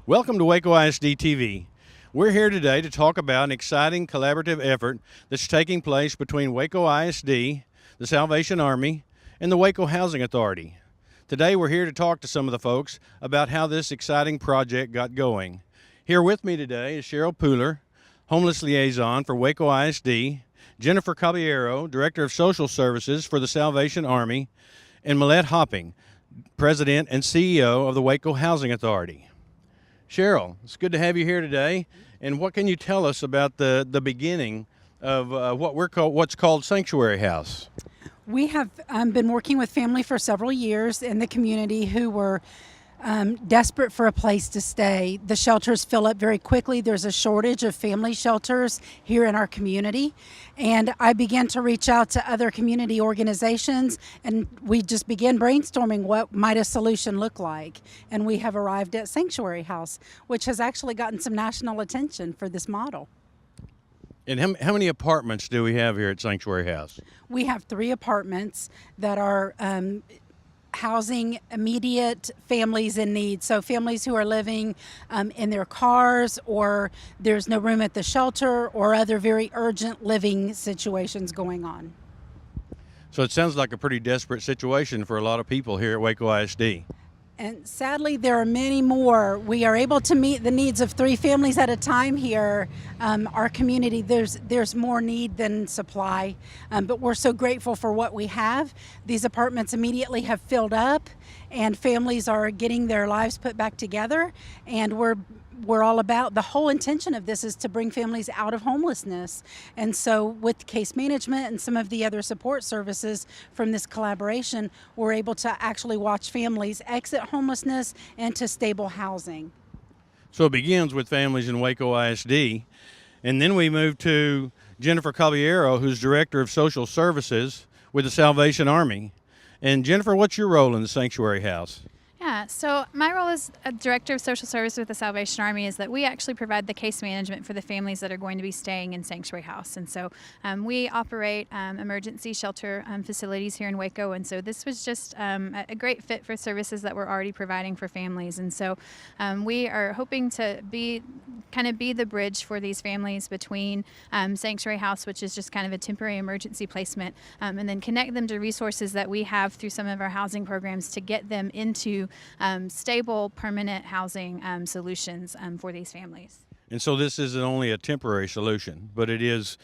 Welcome to Waco ISD TV. We're here today to talk about an exciting collaborative effort that's taking place between Waco ISD, the Salvation Army, and the Waco Housing Authority. Today we're here to talk to some of the folks about how this exciting project got going. Here with me today is Cheryl Pooler, Homeless Liaison for Waco ISD, Jennifer Caballero, Director of Social Services for the Salvation Army, and Millette Hopping, President and CEO of the Waco Housing Authority. Cheryl, it's good to have you here today. And what can you tell us about the beginning of what's called Sanctuary House? We have been working with family for several years in the community who were desperate for a place to stay. The shelters fill up very quickly. There's a shortage of family shelters here in our community. And I began to reach out to other community organizations, and we just began brainstorming what might a solution look like. And we have arrived at Sanctuary House, which has actually gotten some national attention for this model. And how many apartments do we have here at Sanctuary House? We have 3 apartments that are housing immediate families in need. So families who are living in their cars, or there's no room at the shelter, or other very urgent living situations going on. So it sounds like a pretty desperate situation for a lot of people here at Waco ISD. And sadly, there are many more. We are able to meet the needs of 3 families at a time here. Our community, there's more need than supply, but we're so grateful for what we have. These apartments immediately have filled up, and families are getting their lives put back together, and we're all about, the whole intention of this is to bring families out of homelessness. And so with case management and some of the other support services from this collaboration, we're able to actually watch families exit homelessness into stable housing. So it begins with families in Waco ISD, and then we move to Jennifer Caballero, who's Director of Social Services with the Salvation Army. And Jennifer, what's your role in the Sanctuary House? Yeah, so my role as a Director of Social Services with the Salvation Army is that we actually provide the case management for the families that are going to be staying in Sanctuary House. And so we operate emergency shelter facilities here in Waco. And so this was just a great fit for services that we're already providing for families. And so we are hoping to be the bridge for these families between Sanctuary House, which is just kind of a temporary emergency placement, and then connect them to resources that we have through some of our housing programs to get them into stable, permanent housing solutions for these families. And so this isn't only a temporary solution, but it is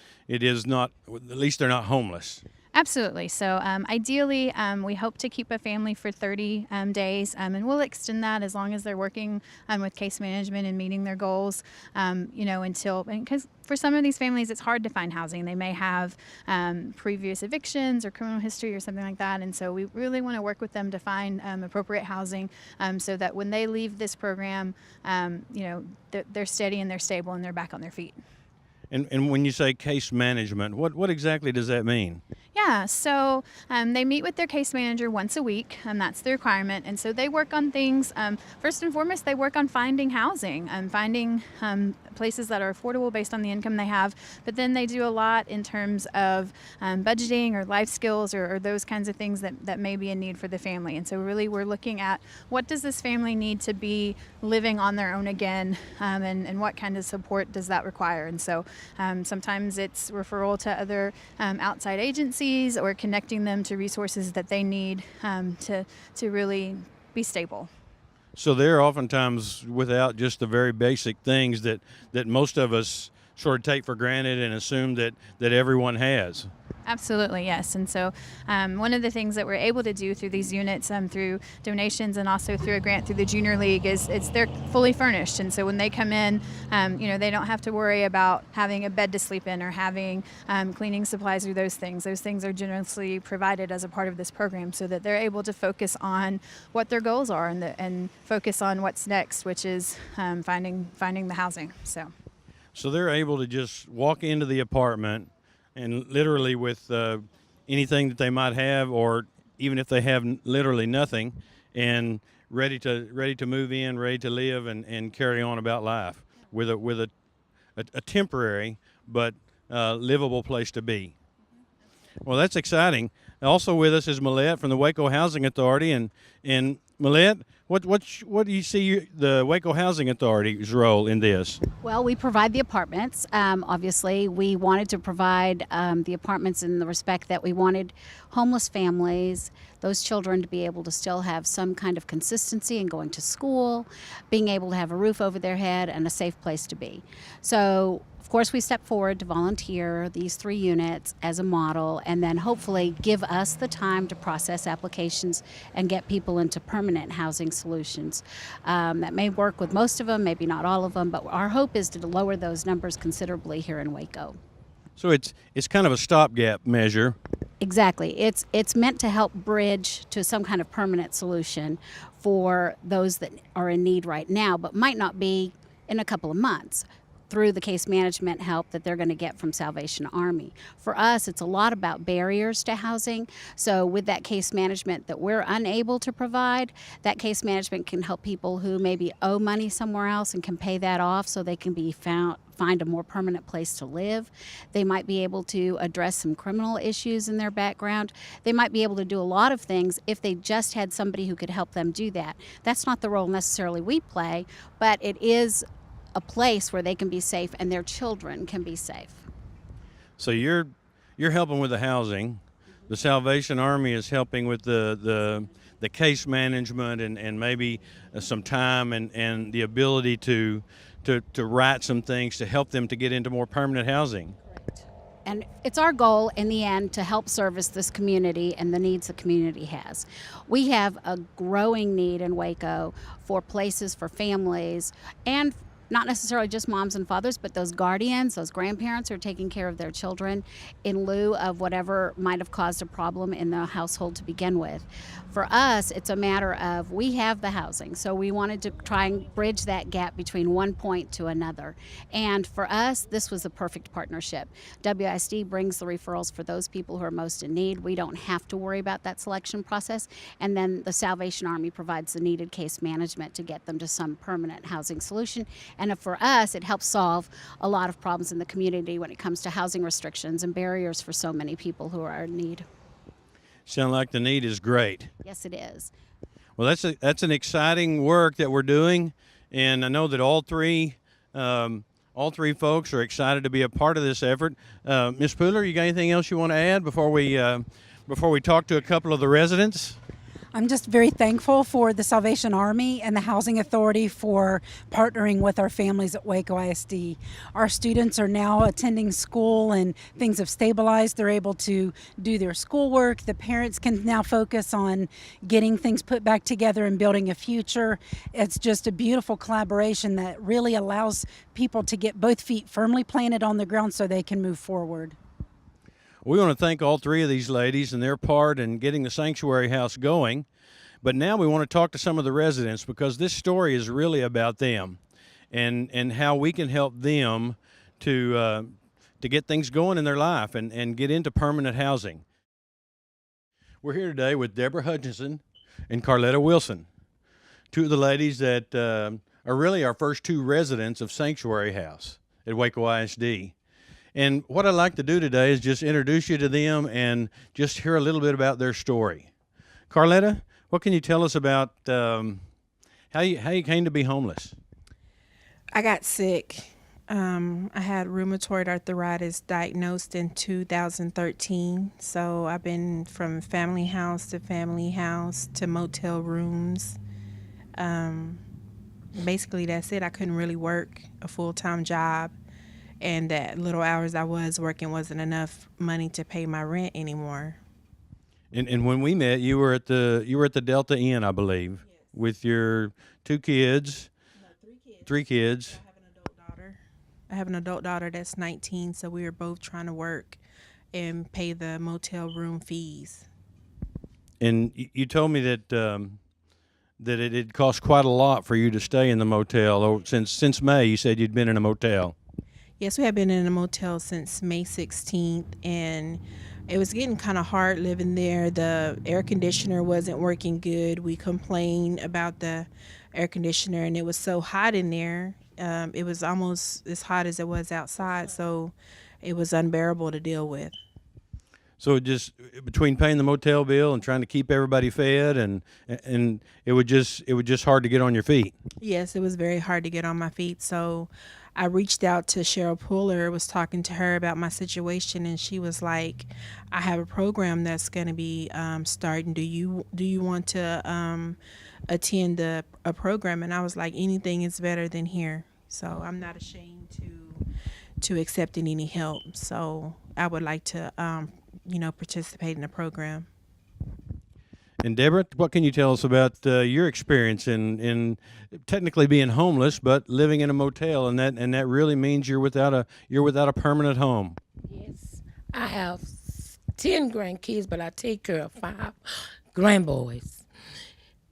not, at least they're not homeless. Absolutely. So ideally, we hope to keep a family for 30 days, and we'll extend that as long as they're working with case management and meeting their goals, because for some of these families, it's hard to find housing. They may have previous evictions or criminal history or something like that, and so we really want to work with them to find appropriate housing so that when they leave this program, they're steady and they're stable and they're back on their feet. And when you say case management, what exactly does that mean? Yeah, so they meet with their case manager once a week, and that's the requirement. And so they work on things, first and foremost, they work on finding housing, finding places that are affordable based on the income they have. But then they do a lot in terms of budgeting or life skills or those kinds of things that may be a need for the family. And so really we're looking at what does this family need to be living on their own again, and what kind of support does that require. And so sometimes it's referral to other outside agencies or connecting them to resources that they need to really be stable. So they're oftentimes without just the very basic things that most of us sort of take for granted and assume that everyone has. Absolutely, yes. And so one of the things that we're able to do through these units, through donations and also through a grant through the Junior League, is they're fully furnished. And so when they come in, they don't have to worry about having a bed to sleep in or having cleaning supplies or those things. Those things are generously provided as a part of this program so that they're able to focus on what their goals are and focus on what's next, which is finding the housing. So they're able to just walk into the apartment and literally with anything that they might have, or even if they have literally nothing, and ready to move in, ready to live and carry on about life with a temporary but livable place to be. Well, that's exciting. Also with us is Millette from the Waco Housing Authority, and Millette, what do you see the Waco Housing Authority's role in this? Well, we provide the apartments. Obviously, we wanted to provide the apartments in the respect that we wanted homeless families, those children to be able to still have some kind of consistency in going to school, being able to have a roof over their head, and a safe place to be. So, of course, we stepped forward to volunteer these 3 units as a model and then hopefully give us the time to process applications and get people into permanent housing solutions. That may work with most of them, maybe not all of them, but our hope is to lower those numbers considerably here in Waco. So it's kind of a stopgap measure. Exactly. It's meant to help bridge to some kind of permanent solution for those that are in need right now, but might not be in a couple of months, through the case management help that they're going to get from Salvation Army. For us, it's a lot about barriers to housing. So with that case management that we're unable to provide, that case management can help people who maybe owe money somewhere else and can pay that off so they can be find a more permanent place to live. They might be able to address some criminal issues in their background. They might be able to do a lot of things if they just had somebody who could help them do that. That's not the role necessarily we play, but it is a place where they can be safe and their children can be safe. So you're helping with the housing. The Salvation Army is helping with the case management and maybe some time and the ability to write some things to help them to get into more permanent housing. And it's our goal in the end to help service this community and the needs the community has. We have a growing need in Waco for places for families and not necessarily just moms and fathers, but those guardians, those grandparents who are taking care of their children in lieu of whatever might have caused a problem in the household to begin with. For us, it's a matter of we have the housing, so we wanted to try and bridge that gap between one point to another. And for us, this was the perfect partnership. WISD brings the referrals for those people who are most in need. We don't have to worry about that selection process. And then the Salvation Army provides the needed case management to get them to some permanent housing solution. And for us, it helps solve a lot of problems in the community when it comes to housing restrictions and barriers for so many people who are in need. Sound like the need is great. Yes, it is. Well, that's an exciting work that we're doing, and I know that all three folks are excited to be a part of this effort. Ms. Pooler, you got anything else you want to add before we talk to a couple of the residents? I'm just very thankful for the Salvation Army and the Housing Authority for partnering with our families at Waco ISD. Our students are now attending school and things have stabilized. They're able to do their schoolwork. The parents can now focus on getting things put back together and building a future. It's just a beautiful collaboration that really allows people to get both feet firmly planted on the ground so they can move forward. We want to thank all 3 of these ladies and their part in getting the sanctuary house going. But now we want to talk to some of the residents because this story is really about them and how we can help them to get things going in their life and get into permanent housing. We're here today with Deborah Hutchinson and Carletta Wilson, 2 of the ladies that are really our first 2 residents of Sanctuary House at Waco ISD. And what I'd like to do today is just introduce you to them and just hear a little bit about their story. Carletta, what can you tell us about how you came to be homeless? I got sick. I had rheumatoid arthritis diagnosed in 2013. So I've been from family house to motel rooms. Basically, that's it. I couldn't really work a full-time job. And that little hours I was working wasn't enough money to pay my rent anymore. And when we met, you were at the Delta Inn, I believe, yes, with your 2 kids. No, 3 kids. 3 kids. I have an adult daughter that's 19, so we were both trying to work and pay the motel room fees. And you told me that that it had cost quite a lot for you to stay in the motel. Or since May, you said you'd been in a motel. Yes, we have been in a motel since May 16th, and it was getting kind of hard living there. The air conditioner wasn't working good. We complained about the air conditioner, and it was so hot in there. It was almost as hot as it was outside, so it was unbearable to deal with. So just between paying the motel bill and trying to keep everybody fed, and it was just hard to get on your feet. Yes, it was very hard to get on my feet. So I reached out to Cheryl Puller, was talking to her about my situation, and she was like, "I have a program that's going to be starting. Do you want to attend a program?" And I was like, "Anything is better than here." So I'm not ashamed to accept any help. So I would like to participate in the program. And Deborah, what can you tell us about your experience in technically being homeless, but living in a motel, and that really means you're without a permanent home? Yes, I have 10 grandkids, but I take care of 5 grandboys.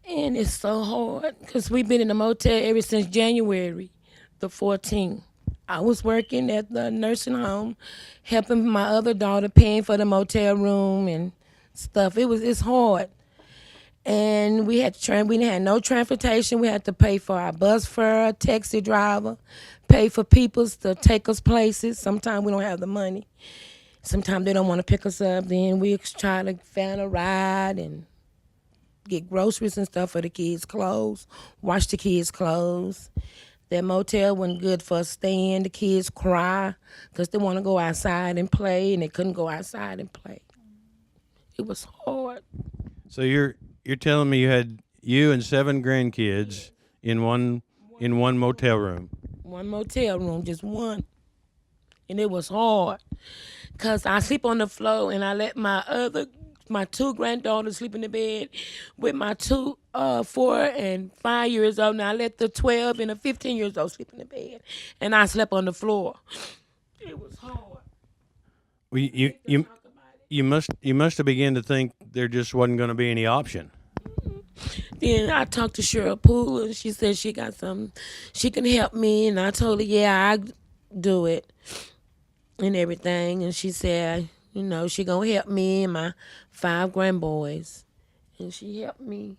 And it's so hard because we've been in the motel ever since January the 14th. I was working at the nursing home, helping my other daughter, paying for the motel room and stuff. It's hard. And we had no transportation. We had to pay for our bus fare, a taxi driver, pay for people to take us places. Sometimes we don't have the money. Sometimes they don't want to pick us up. Then we try to find a ride and get groceries and stuff for the kids' clothes, wash the kids' clothes. That motel wasn't good for us staying. The kids cry because they want to go outside and play, and they couldn't go outside and play. It was hard. So you're telling me you and 7 grandkids in one motel room? One motel room, just one. And it was hard because I sleep on the floor, and I let my 2 granddaughters sleep in the bed with my 2 4 and 5 years old. Now I let the 12 and the 15 years old sleep in the bed, and I slept on the floor. It was hard. Well, you must have begun to think there just wasn't going to be any option. Then I talked to Cheryl Poole, and she said she got something, she can help me, and I told her, yeah, I do it and everything, and she said, she gonna help me and my 5 grandboys, and she helped me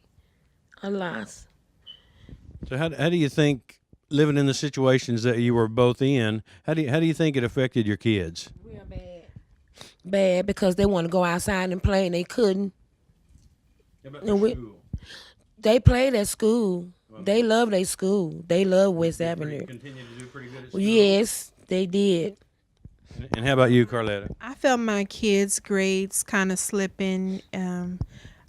a lot. So how do you think, living in the situations that you were both in, how do you think it affected your kids? Real bad because they want to go outside and play, and they couldn't. School? They played at school. They love their school. They love West Avenue. Continue to do pretty good at school? Yes, they did. And how about you, Carletta? I felt my kids' grades kind of slipping.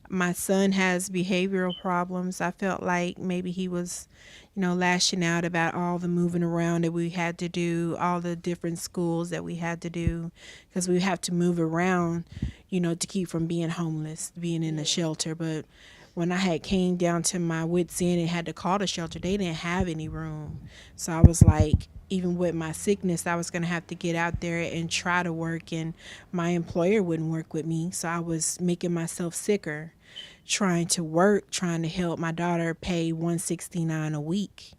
My son has behavioral problems. I felt like maybe he was, lashing out about all the moving around that we had to do, all the different schools that we had to do, because we have to move around, to keep from being homeless, being in a shelter. But when I had came down to my wits' end and had to call the shelter, they didn't have any room. So I was like, even with my sickness, I was going to have to get out there and try to work, and my employer wouldn't work with me. So I was making myself sicker, trying to work, trying to help my daughter pay $169 a week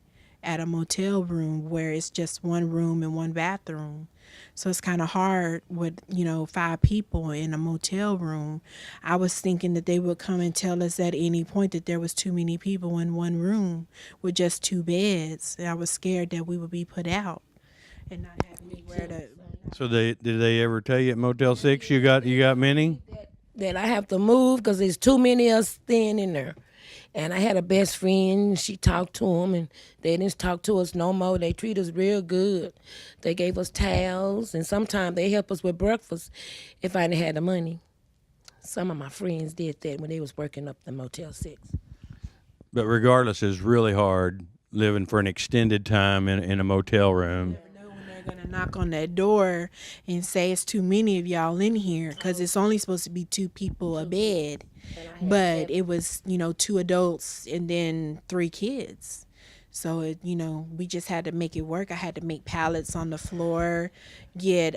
at a motel room where it's just one room and one bathroom. So it's kind of hard with, 5 people in a motel room. I was thinking that they would come and tell us at any point that there was too many people in one room with just 2 beds. And I was scared that we would be put out and not have anywhere to. So did they ever tell you at Motel 6 you got many? That I have to move because there's too many of us staying in there. And I had a best friend, she talked to them, and they didn't talk to us no more. They treat us real good. They gave us towels, and sometimes they help us with breakfast if I didn't have the money. Some of my friends did that when they was working up the Motel 6. But regardless, it's really hard living for an extended time in a motel room. Going to knock on that door and say it's too many of y'all in here, because it's only supposed to be 2 people a bed, but it was 2 adults and then 3 kids. So we just had to make it work. I had to make pallets on the floor, get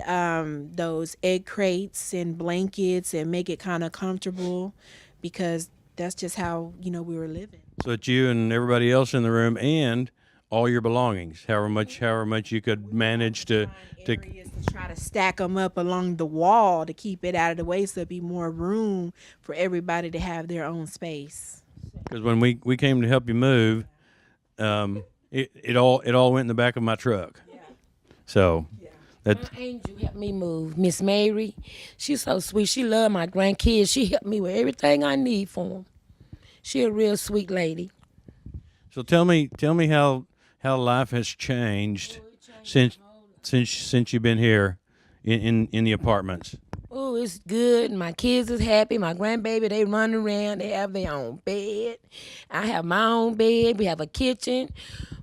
those egg crates and blankets, and make it kind of comfortable, because that's just how we were living. So it's you and everybody else in the room, and all your belongings, however much you could manage to try to stack them up along the wall to keep it out of the way, so there'd be more room for everybody to have their own space. Because when we came to help you move, it all went in the back of my truck. Yeah. So That My angel helped me move. Miss Mary, she's so sweet. She loved my grandkids. She helped me with everything I need for them. She a real sweet lady. so tell me how life has changed since you've been here in the apartments. Oh, it's good. My kids is happy. My grandbaby, they run around. They have their own bed. I have my own bed. We have a kitchen.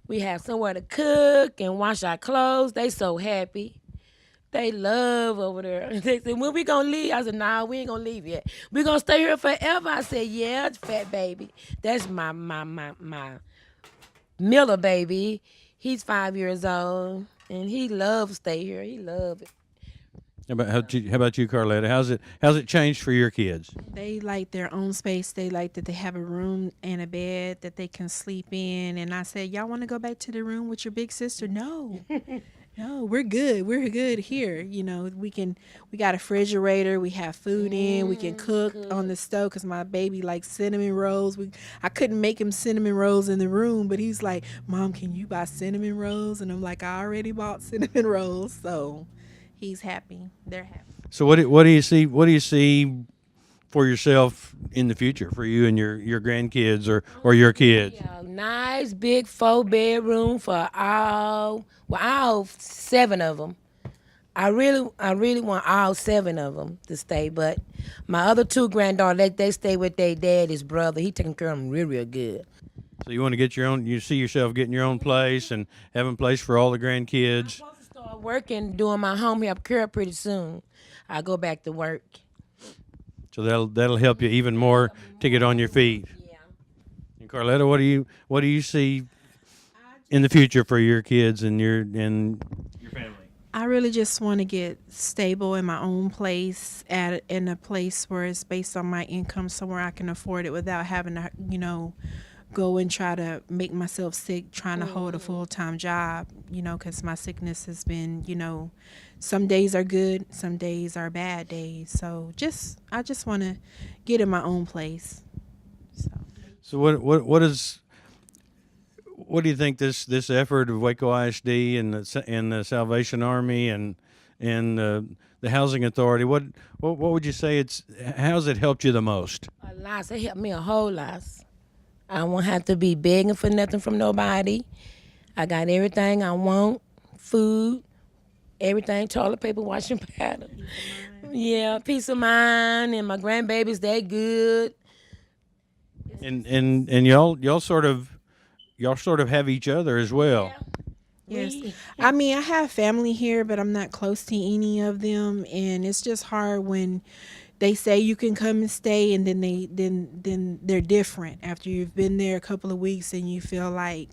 We have somewhere to cook and wash our clothes. They so happy. They love over there. They said, when we gonna leave? I said, nah, we ain't gonna leave yet. We gonna stay here forever. I said, yeah, fat baby. That's my Miller baby. He's 5 years old and he loves to stay here. He love it. How about you, Carletta? How's it changed for your kids? They like their own space. They like that they have a room and a bed that they can sleep in. And I said, y'all want to go back to the room with your big sister? No. No, we're good. We're good here. You know, we got a refrigerator. We have food in. We can cook on the stove because my baby likes cinnamon rolls. I couldn't make him cinnamon rolls in the room, but he's like, Mom, can you buy cinnamon rolls? And I'm like, I already bought cinnamon rolls. So he's happy. They're happy. So what do you see? What do you see for yourself in the future for you and your grandkids or your kids? Yeah, nice big 4-bedroom for all 7 of them. I really want all 7 of them to stay, but my other 2 granddaughters, they stay with their daddy's brother. He taking care of them real good. So you want to get your own? You see yourself getting your own place and having a place for all the grandkids. I'm supposed to start working, doing my home health care pretty soon. I go back to work. So that'll help you even more to get on your feet. Yeah. And Carletta, what do you see in the future for your kids and your family? I really just want to get stable in my own place, in a place where it's based on my income, somewhere I can afford it without having to, go and try to make myself sick trying to hold a full-time job, because my sickness has been, some days are good, some days are bad days. So I just want to get in my own place. So what do you think this effort of Waco ISD and the Salvation Army and the Housing Authority, what would you say how's it helped you the most? A lot. It helped me a whole lot. I won't have to be begging for nothing from nobody. I got everything I want, food, everything, toilet paper, washing powder. Yeah, peace of mind, and my grandbabies, they good. And y'all sort of have each other as well. Yes. I mean, I have family here, but I'm not close to any of them, and it's just hard when they say you can come and stay, and then they're different after you've been there a couple of weeks and you feel like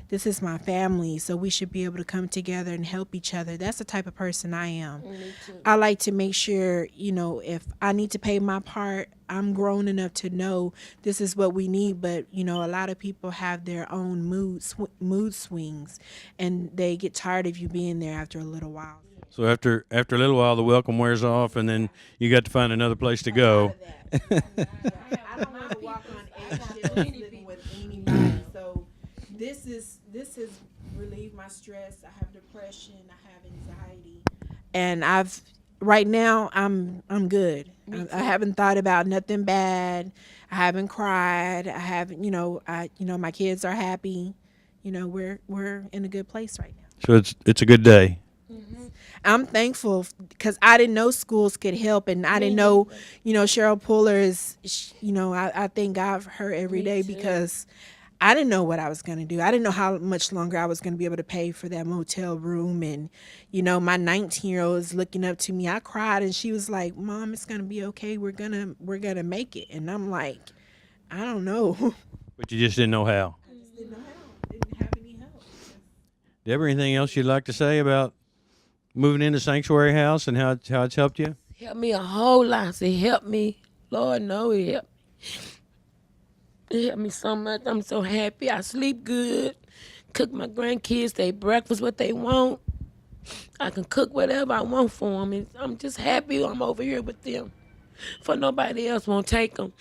this is my family, so we should be able to come together and help each other. That's the type of person I am. Me too. I like to make sure, if I need to pay my part, I'm grown enough to know this is what we need. But, a lot of people have their own mood swings, and they get tired of you being there after a little while. So after a little while, the welcome wears off, and then you got to find another place to go. I don't want to walk on eggshells living with anybody. So this has relieved my stress. I have depression. I have anxiety, and right now I'm good. I haven't thought about nothing bad. I haven't cried. I haven't. My kids are happy. We're in a good place right now. So it's a good day. Mm-hmm. I'm thankful because I didn't know schools could help, and I didn't know, Cheryl Puller is, I thank God for her every day because I didn't know what I was going to do. I didn't know how much longer I was going to be able to pay for that motel room. And, my 19-year-old is looking up to me. I cried, and she was like, Mom, it's going to be okay. We're going to make it. And I'm like, I don't know. But you just didn't know how. I just didn't know how. Didn't have any help. Deborah, anything else you'd like to say about moving into Sanctuary House and how it's helped you? Helped me a whole lot. It helped me. Lord knows it helped me. It helped me so much. I'm so happy. I sleep good. Cook my grandkids their breakfast, what they want. I can cook whatever I want for them. I'm just happy I'm over here with them. For nobody else won't take them.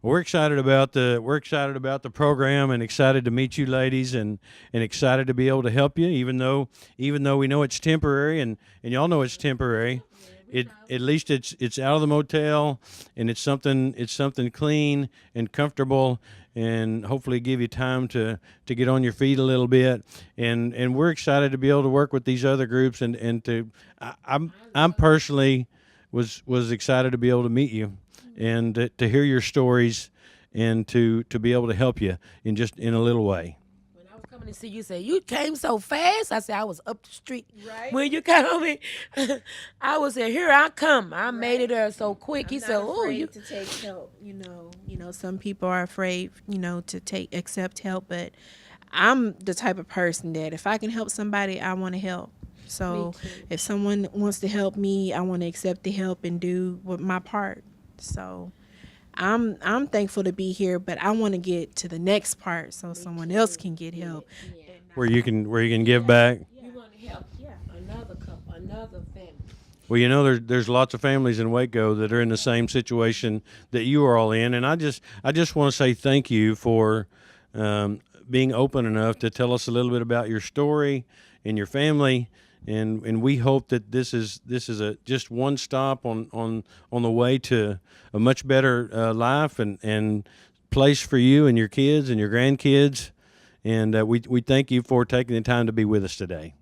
We're excited about the program, and excited to meet you ladies, and excited to be able to help you, even though we know it's temporary, and y'all know it's temporary. At least it's out of the motel, and it's something clean and comfortable, and hopefully give you time to get on your feet a little bit. And we're excited to be able to work with these other groups, and I'm personally was excited to be able to meet you, and to hear your stories, and to be able to help you in a little way. When I was coming to see you, say you came so fast. I said I was up the street. Right. When you came over, I was there. Here I come. I made it there so quick. He said, "Oh, you to take help." Some people are afraid, to accept help, but I'm the type of person that if I can help somebody, I want to help. So if someone wants to help me, I want to accept the help and do my part. So I'm thankful to be here, but I want to get to the next part so someone else can get help. Where you can give back. You want to help? Yeah, another couple, another family. Well, there's lots of families in Waco that are in the same situation that you are all in, and I just want to say thank you for being open enough to tell us a little bit about your story and your family, and we hope that this is just one stop on the way to a much better life and place for you and your kids and your grandkids, and we thank you for taking the time to be with us today.